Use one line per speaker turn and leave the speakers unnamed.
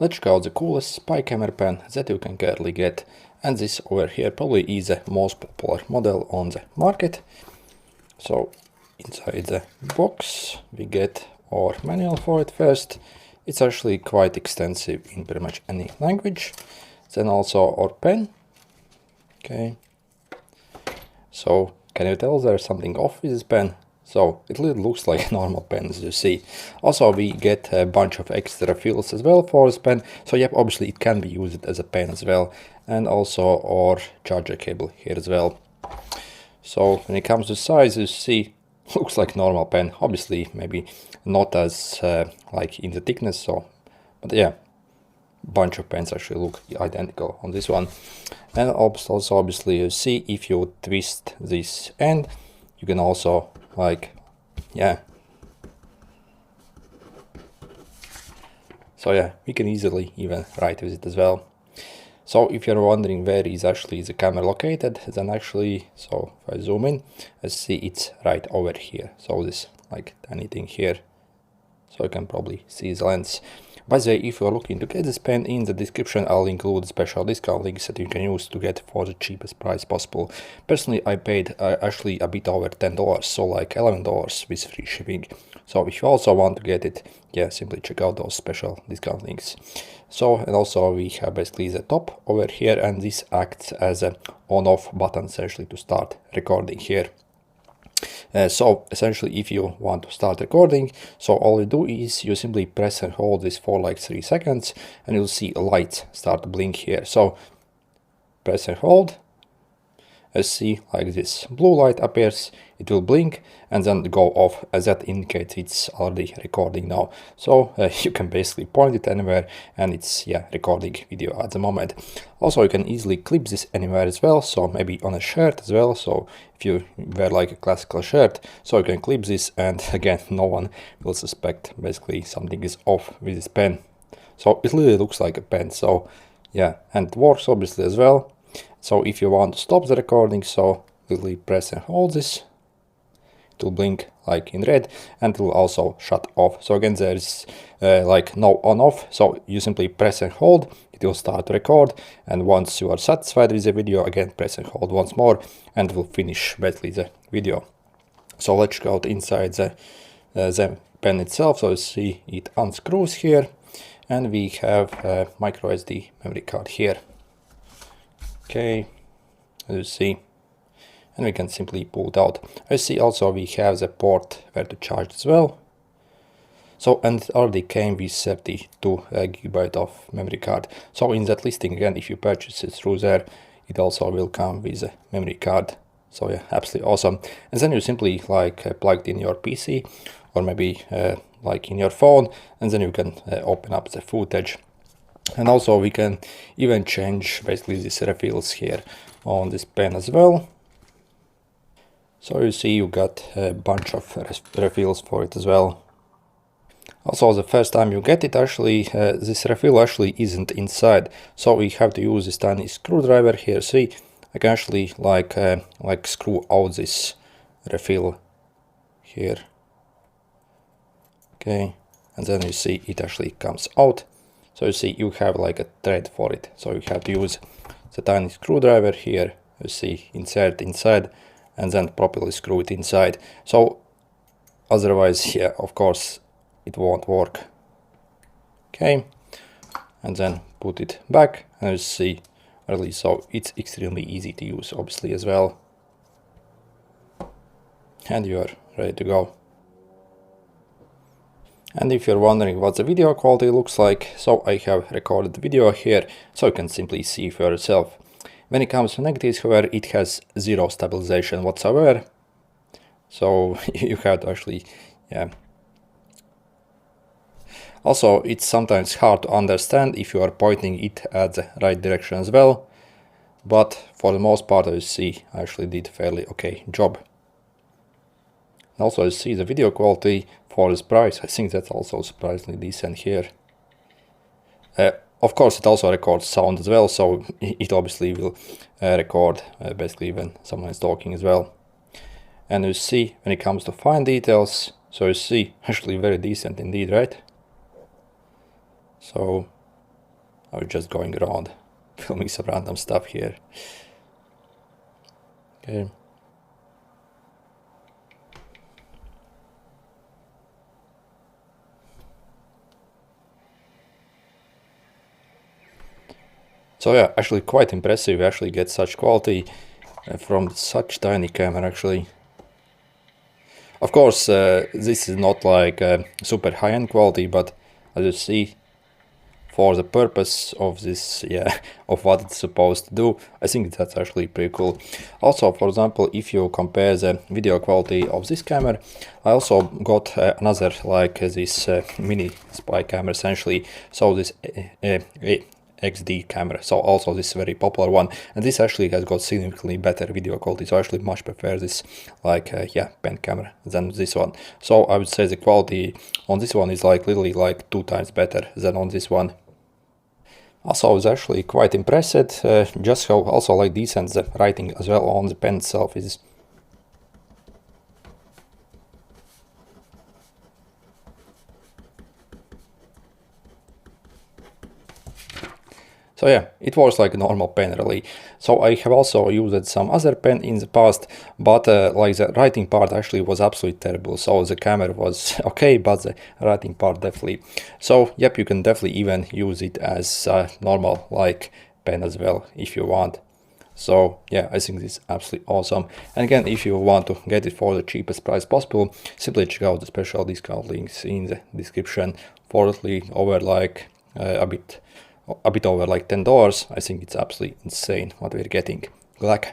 let's check out the coolest spy camera pen that you can currently get, and this over here probably is the most popular model on the market. So inside the box we get our manual for it first. It's actually quite extensive in pretty much any language. Then also our pen. Okay, so can you tell there's something off with this pen? So it really looks like a normal pen, as you see. Also we get a bunch of extra fills as well for this pen. So yep, obviously it can be used as a pen as well. And also our charger cable here as well. So when it comes to size, you see, looks like normal pen. Obviously maybe not as like in the thickness, so, but yeah, bunch of pens actually look identical on this one. And also obviously you see, if you twist this end, you can also like, yeah, so yeah, we can easily even write with it as well. So if you're wondering where is actually the camera located, then actually, so if I zoom in, I see it's right over here. So this like tiny thing here, so you can probably see the lens. By the way, if you're looking to get this pen, in the description I'll include special discount links that you can use to get for the cheapest price possible. Personally, I paid actually a bit over $10, so like $11 with free shipping. So if you also want to get it, yeah, simply check out those special discount links. So, and also we have basically the top over here, and this acts as an on-off button essentially to start recording here. So essentially, if you want to start recording, so all you do is you simply press and hold this for like 3 seconds, and you'll see a light start to blink here. So press and hold, as see like this blue light appears, it will blink and then go off, as that indicates it's already recording now. So you can basically point it anywhere and it's, yeah, recording video at the moment. Also you can easily clip this anywhere as well, so maybe on a shirt as well. So if you wear like a classical shirt, so you can clip this, and again, no one will suspect basically something is off with this pen. So it really looks like a pen. So yeah, and it works obviously as well. So if you want to stop the recording, so literally press and hold this, it will blink like in red, and it will also shut off. So again, there's like no on off, so you simply press and hold, it will start to record, and once you are satisfied with the video, again press and hold once more, and it will finish basically the video. So let's go inside the pen itself. So you see it unscrews here, and we have a micro SD memory card here. Okay, as you see, and we can simply pull it out. I see also we have the port where to charge as well. So, and it already came with 32 GB of memory card. So in that listing, again, if you purchase it through there, it also will come with a memory card. So yeah, absolutely awesome. And then you simply like plug it in your PC, or maybe like in your phone, and then you can open up the footage. And also we can even change basically these refills here on this pen as well. So you see you got a bunch of refills for it as well. Also, the first time you get it, actually this refill actually isn't inside, so we have to use this tiny screwdriver here. See, I can actually like screw out this refill here. Okay, and then you see it actually comes out. So you see you have like a thread for it, so you have to use the tiny screwdriver here, you see, insert inside, and then properly screw it inside. So otherwise, yeah, of course it won't work. Okay, and then put it back, and you see really, so it's extremely easy to use obviously as well, and you are ready to go. And if you're wondering what the video quality looks like, so I have recorded the video here, so you can simply see for yourself. When it comes to negatives, however, it has zero stabilization whatsoever, so you have to actually, yeah. Also, it's sometimes hard to understand if you are pointing it at the right direction as well, but for the most part, as you see, I actually did a fairly okay job. Also, you see the video quality for this price, I think that's also surprisingly decent here. Of course, it also records sound as well, so it obviously will record basically when someone is talking as well. And you see, when it comes to fine details, so you see, actually very decent indeed, right? So I was just going around filming some random stuff here. Okay. So yeah, actually quite impressive. Actually get such quality from such tiny camera actually. Of course, this is not like super high-end quality, but as you see, for the purpose of this, yeah, of what it's supposed to do, I think that's actually pretty cool. Also, for example, if you compare the video quality of this camera, I also got another like this mini spy camera essentially. So this XD camera, so also this very popular one, and this actually has got significantly better video quality, so I actually much prefer this like yeah, pen camera than this one. So I would say the quality on this one is like literally like 2 times better than on this one. Also, I was actually quite impressed just how also like decent the writing as well on the pen itself is. So yeah, it was like a normal pen really. So I have also used some other pen in the past, but like the writing part actually was absolutely terrible. So the camera was okay, but the writing part definitely. So yep, you can definitely even use it as a normal like pen as well if you want. So yeah, I think this is absolutely awesome. And again, if you want to get it for the cheapest price possible, simply check out the special discount links in the description. Fortunately, over like a bit over like $10. I think it's absolutely insane what we're getting. Good luck.